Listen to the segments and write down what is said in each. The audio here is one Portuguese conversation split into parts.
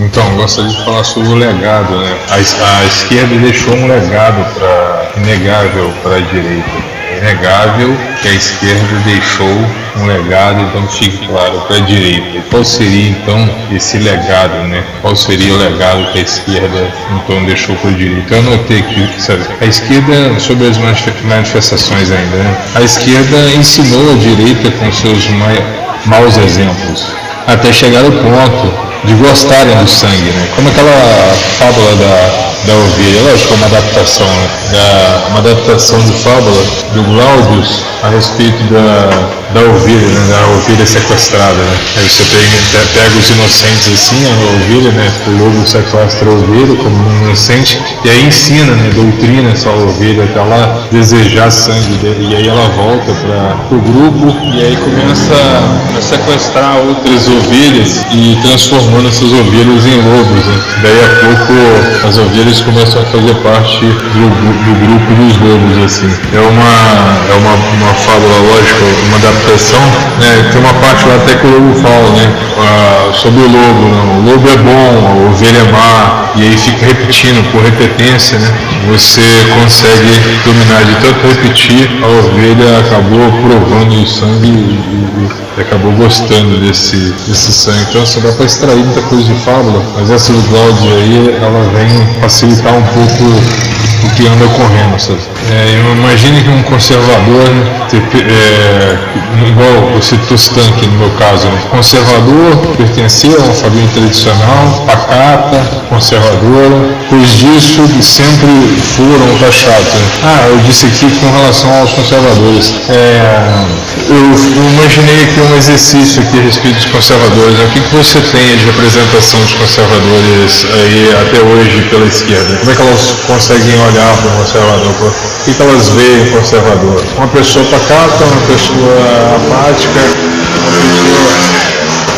Então, gostaria de falar sobre o legado, né? A esquerda deixou um legado inegável para a direita. É inegável que a esquerda deixou um legado, então fique claro, para a direita. Qual seria então esse legado, né? Qual seria o legado que a esquerda então deixou para a direita? Eu anotei aqui, sabe? A esquerda, sobre as manifestações ainda, né? A esquerda ensinou a direita com seus maus exemplos, até chegar ao ponto de gostarem do sangue, né? Como aquela fábula da ovelha, lógico, é uma adaptação, né? Uma adaptação de fábula do Glaudius a respeito da ovelha, né? Da ovelha sequestrada, né? Aí você pega os inocentes assim, a ovelha, né? O lobo sequestra a ovelha como um inocente e aí ensina, né? Doutrina essa ovelha até ela desejar sangue dele, e aí ela volta para o grupo e aí começa a sequestrar outras ovelhas e transformando essas ovelhas em lobos, né? Daí a pouco as ovelhas começam a fazer parte do grupo dos lobos, assim. É uma fábula, lógico, uma adaptação, né? Tem uma parte lá até que o lobo fala, né? Sobre o lobo, né? O lobo é bom, a ovelha é má, e aí fica repetindo, por repetência, né? Você consegue dominar, de tanto repetir, a ovelha acabou provando o sangue e acabou gostando desse sangue. Então só dá para extrair muita coisa de fábula, mas essa do Glaudio aí, ela vem facilitar um pouco o que anda ocorrendo, sabe? Imagine que um conservador, igual você Tostante no meu caso, né? Conservador, pertencia a uma família tradicional, pacata, conservadora, pois disso sempre foram taxados, né? Eu disse aqui com relação aos conservadores. Eu imaginei aqui um exercício aqui a respeito dos conservadores, né? O que você tem de representação dos conservadores aí até hoje pela esquerda? Como é que elas conseguem olhar para o conservador? O que elas veem em conservador? Uma pessoa pacata, uma pessoa apática,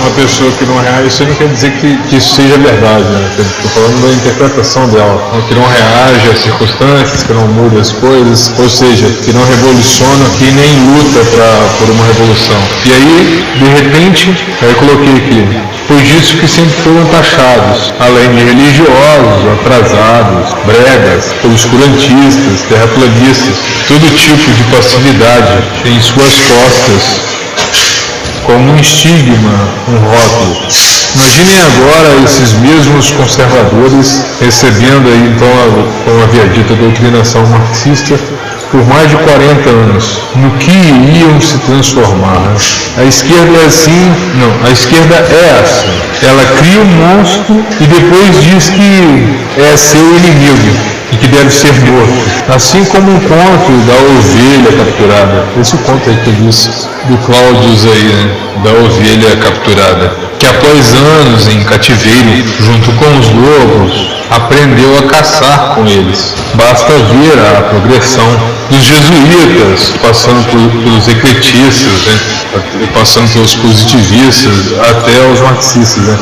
uma pessoa que não reage. Isso não quer dizer que isso seja verdade, né? Estou falando da interpretação dela, que não reage às circunstâncias, que não muda as coisas, ou seja, que não revoluciona, que nem luta por uma revolução. E aí, de repente, eu coloquei aqui, pois disso que sempre foram taxados, além de religiosos, atrasados, bregas, obscurantistas, terraplanistas, todo tipo de passividade em suas costas, como um estigma, um rótulo. Imaginem agora esses mesmos conservadores recebendo aí, então, como havia dito, a doutrinação marxista por mais de 40 anos. No que iriam se transformar? A esquerda é assim? Não, a esquerda é assim. Ela cria um monstro e depois diz que é seu inimigo e que deve ser morto. Assim como o conto da ovelha capturada. Esse conto aí que eu disse do Cláudius aí, né? Da ovelha capturada, que após anos em cativeiro, junto com os lobos, aprendeu a caçar com eles. Basta ver a progressão dos jesuítas, passando pelos ecletistas, né? Passando pelos positivistas, até os marxistas, né?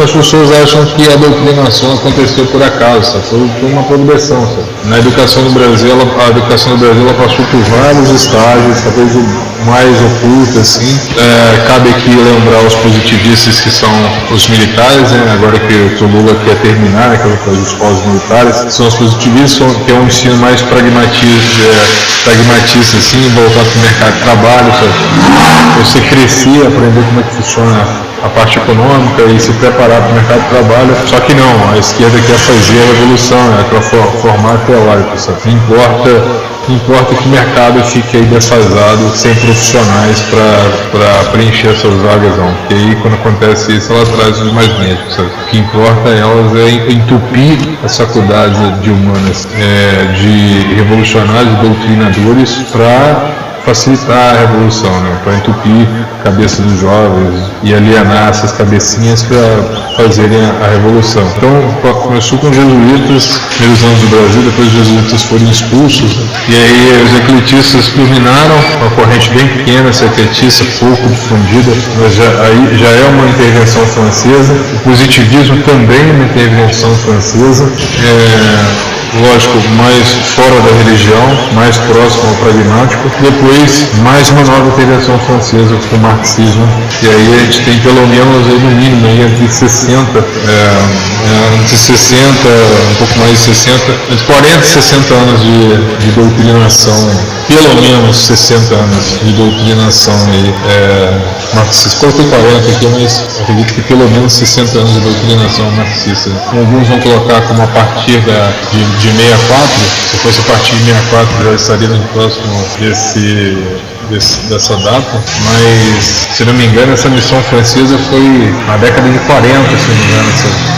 As pessoas acham que a doutrinação aconteceu por acaso, sabe? Foi uma progressão, sabe? Na educação do Brasil, a educação do Brasil ela passou por vários estágios, talvez o mais oculto, assim. Cabe aqui lembrar os positivistas que são os militares, né? Agora que o Lula quer terminar, né? Aquela coisa dos povos militares, são os positivistas, que é um ensino mais pragmatista, assim, voltado para o mercado de trabalho, sabe? Você crescer, aprender como é que funciona a parte econômica e se preparar para o mercado de trabalho. Só que não, a esquerda quer fazer a revolução, né? Quer formar teórico, sabe? Não importa que o mercado fique aí defasado, sem profissionais para preencher essas vagas, não. Porque aí, quando acontece isso, ela traz os mais médicos, sabe? O que importa elas é entupir as faculdades de humanas, de revolucionários, doutrinadores, para facilitar a revolução, né? Para entupir a cabeça dos jovens e alienar essas cabecinhas para fazerem a revolução. Então, começou com os jesuítas, primeiros anos do Brasil, depois os jesuítas foram expulsos, e aí os ecletistas dominaram, uma corrente bem pequena, secretista, pouco difundida, mas já é uma intervenção francesa. O positivismo também é uma intervenção francesa. lógico, mais fora da religião, mais próximo ao pragmático. Depois, mais uma nova integração francesa com o marxismo. E aí a gente tem pelo menos, aí, no mínimo, aí, entre 60, um pouco mais de 60, entre 40 e 60 anos de doutrinação, pelo menos 60 anos de doutrinação aí, marxista. Coloquei 40 aqui, mas acredito que pelo menos 60 anos de doutrinação marxista. Alguns vão colocar como a partir de 64, se fosse a partir de 64 já estaríamos próximo dessa data, mas se não me engano essa missão francesa foi na década de 40, se não me engano.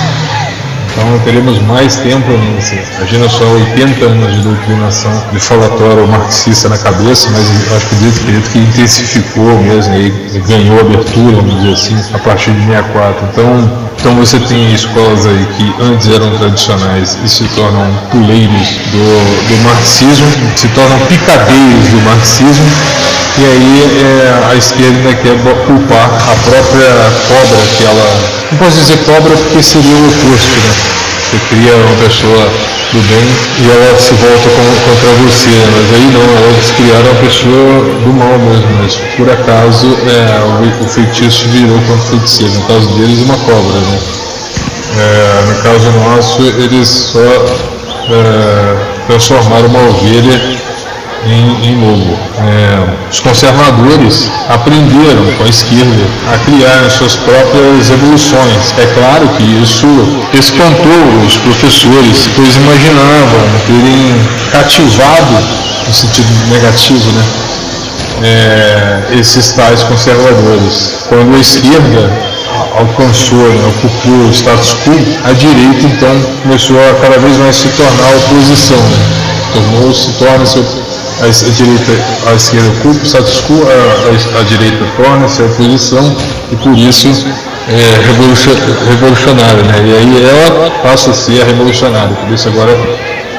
Então teremos mais tempo, imagina só, 80 anos de doutrinação de falatório marxista na cabeça, mas eu acredito que intensificou mesmo e ganhou abertura, vamos dizer assim, a partir de 64. Então você tem escolas aí que antes eram tradicionais e se tornam puleiros do marxismo, se tornam picadeiros do marxismo, e aí a esquerda quer culpar a própria cobra que ela... Não posso dizer cobra porque seria o oposto, né? Você cria uma pessoa do bem e ela se volta contra você, né? Mas aí não, eles criaram uma pessoa do mal mesmo, mas por acaso o feitiço virou contra o feiticeiro. No caso deles, uma cobra, né? No caso nosso, eles só transformaram uma ovelha em lobo. Os conservadores aprenderam com a esquerda a criar suas próprias revoluções. É claro que isso espantou os professores, pois imaginavam terem cativado, no sentido negativo, né, esses tais conservadores. Quando a esquerda alcançou, ocupou o status quo, a direita então começou a cada vez mais se tornar oposição, torna-se a esquerda ocupa o status quo, a direita torna-se a oposição e por isso revolucionária, né? E aí ela passa a ser a revolucionária, por isso agora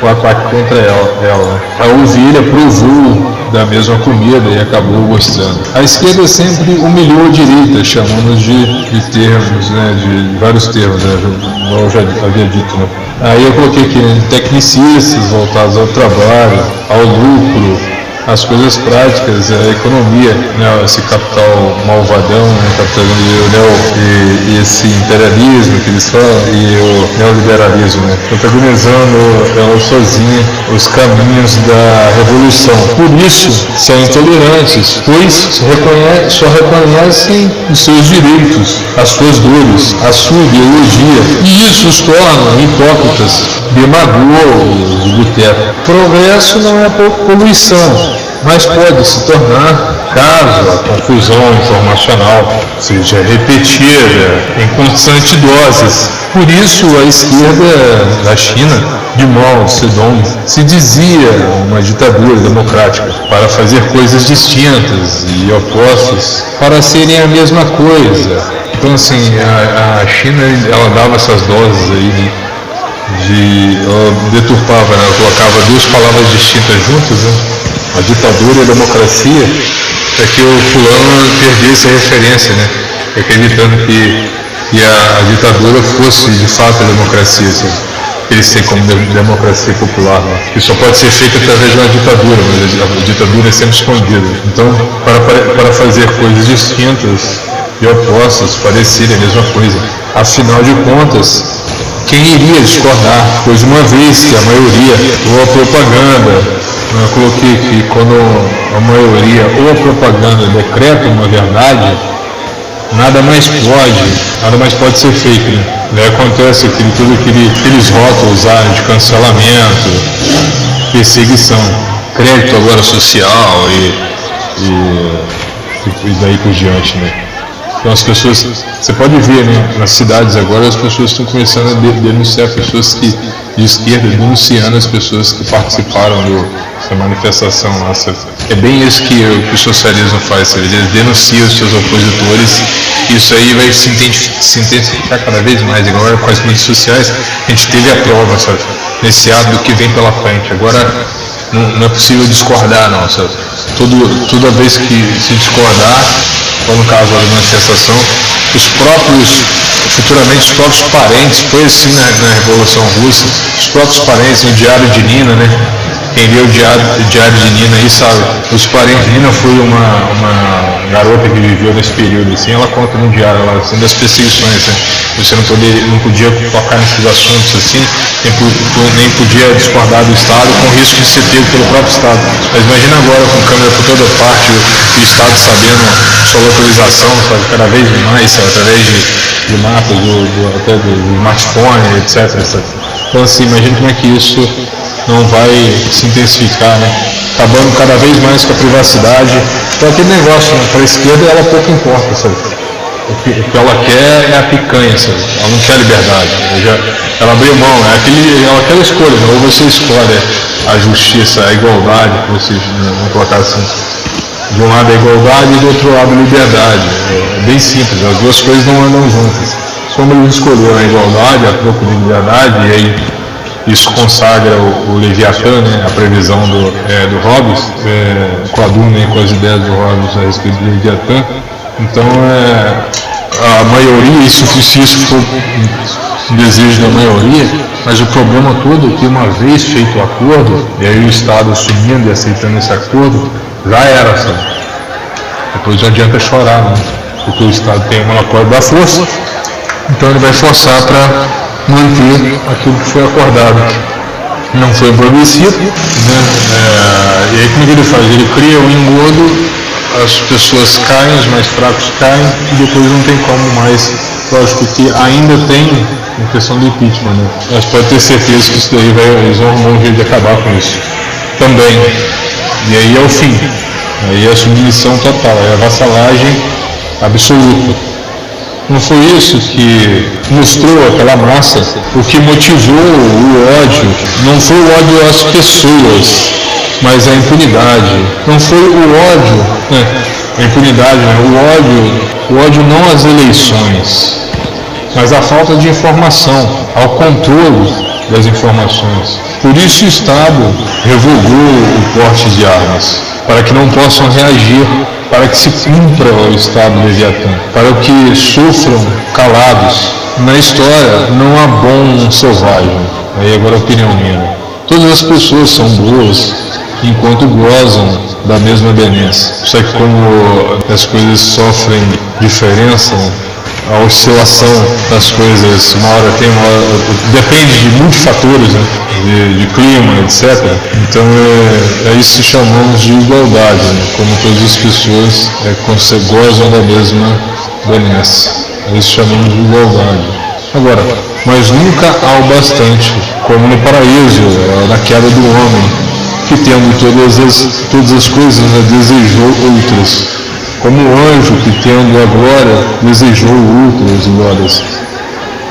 o ataque contra ela. A ovelha provou da mesma comida e acabou gostando. A esquerda sempre humilhou a direita, chamando de termos, né, de vários termos, né, como eu já havia dito, né? Aí eu coloquei aqui tecnicistas voltados ao trabalho, ao lucro, as coisas práticas, a economia, né, esse capital malvadão, né, capitalismo e esse imperialismo que eles falam, e o neoliberalismo, né, protagonizando ela sozinha os caminhos da revolução. Por isso, são intolerantes, pois só reconhecem os seus direitos, as suas dores, a sua ideologia, e isso os torna hipócritas, demagogos de boteco. Progresso não é poluição, mas pode se tornar, caso a confusão informacional seja repetida em constantes doses. Por isso, a esquerda da China, de Mao Zedong, se dizia uma ditadura democrática para fazer coisas distintas e opostas para serem a mesma coisa. Então, assim, a China, ela dava essas doses aí ela deturpava, né? Ela colocava duas palavras distintas juntas, né? A ditadura e a democracia, é que o fulano perdesse a referência, né? Acreditando que a ditadura fosse de fato a democracia, assim. Eles têm como democracia popular, né? Que só pode ser feita através de uma ditadura, mas a ditadura é sempre escondida. Então, para fazer coisas distintas e opostas parecerem a mesma coisa. Afinal de contas, quem iria discordar? Pois uma vez que a maioria, ou a propaganda, eu coloquei aqui, quando a maioria ou a propaganda decreta uma verdade, nada mais pode ser fake, né? Daí acontece aqueles rótulos de cancelamento, perseguição, crédito agora social e daí por diante, né? Então as pessoas, você pode ver, né, nas cidades agora as pessoas estão começando a denunciar pessoas de esquerda, denunciando as pessoas que participaram dessa manifestação nossa. É bem isso que o socialismo faz, sabe? Ele denuncia os seus opositores, e isso aí vai se intensificar cada vez mais. Agora com as mídias sociais a gente teve a prova, sabe? Nesse ato que vem pela frente. Agora não é possível discordar, não, sabe? Toda vez que se discordar, ou no caso da manifestação, futuramente os próprios parentes, foi assim na Revolução Russa, os próprios parentes, no Diário de Nina, né? Quem lê o Diário de Nina aí sabe, os parentes de Nina foi uma garota que viveu nesse período, assim, ela conta no diário, ela, assim, das perseguições, né? Você não podia tocar nesses assuntos assim, nem podia discordar do Estado com risco de ser pego pelo próprio Estado. Mas imagina agora com câmera por toda parte, o Estado sabendo sua localização, sabe, cada vez mais, sabe, através de mapas, até do smartphone, etc. Então assim, imagina como é que isso não vai se intensificar, né? Acabando cada vez mais com a privacidade. Então aquele negócio, né? Para a esquerda ela pouco importa, sabe? O que ela quer é a picanha, sabe? Ela não quer a liberdade. Ela abriu mão, ela quer a escolha, né? Ou você escolhe a justiça, a igualdade, que vocês vão colocar assim. De um lado a igualdade e do outro lado a liberdade. É bem simples, as duas coisas não andam juntas. Como ele escolheu a igualdade, a troco de liberdade, e aí isso consagra o Leviatã, né, a previsão do Hobbes, coaduna, né, com as ideias do Hobbes a respeito do Leviatã. Então, a maioria, se isso for um desejo da maioria, mas o problema todo é que uma vez feito o acordo, e aí o Estado assumindo e aceitando esse acordo, já era, sabe? Depois não adianta chorar, né? Porque o Estado tem o monopólio da força, então ele vai forçar para manter aquilo que foi acordado. Não foi progressivo, né? E aí como é que ele faz? Ele cria o engodo, as pessoas caem, os mais fracos caem, e depois não tem como mais. Lógico que ainda tem a questão do impeachment, né? Mas pode ter certeza que isso daí eles vão arrumar um jeito de acabar com isso também. E aí é o fim. Aí é a submissão total, é a vassalagem absoluta. Não foi isso que mostrou aquela massa, o que motivou o ódio, não foi o ódio às pessoas, mas a impunidade. Não foi o ódio, a impunidade, né? O ódio não às eleições, mas a falta de informação, ao controle das informações. Por isso o Estado revogou o porte de armas, para que não possam reagir, para que se cumpra o Estado Leviatã, para que sofram calados. Na história não há bom selvagem, aí agora a opinião minha. Todas as pessoas são boas enquanto gozam da mesma benesse. Só que como as coisas sofrem diferença, a oscilação das coisas, uma hora tem, uma hora... Depende de muitos fatores, né? de clima, etc. Então é isso que chamamos de igualdade, né? Como todas as pessoas gozam da mesma benesse. É isso que chamamos de igualdade. Agora, mas nunca há o bastante, como no paraíso, na queda do homem, que tendo todas as coisas, né, desejou outras. Como o anjo que tendo a glória, desejou outras glórias.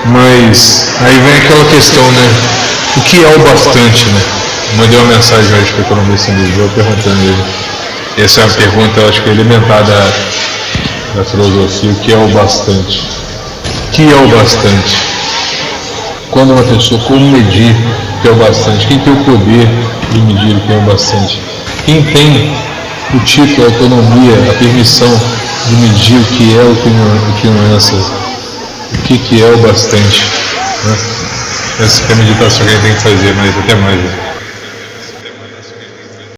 Mas aí vem aquela questão, né? O que é o bastante, né? Mandei uma mensagem hoje para o economista em Lisboa perguntando ele. Essa é uma pergunta, eu acho que elementar da filosofia. O que é o bastante? O que é o bastante? Quando uma pessoa, como medir o que é o bastante? Quem tem o poder de medir o que é o bastante? Quem tem o título, a autonomia, a permissão de medir o que é o que não é, o que é o bastante, né? Essa é a meditação que a gente tem que fazer, mas até mais.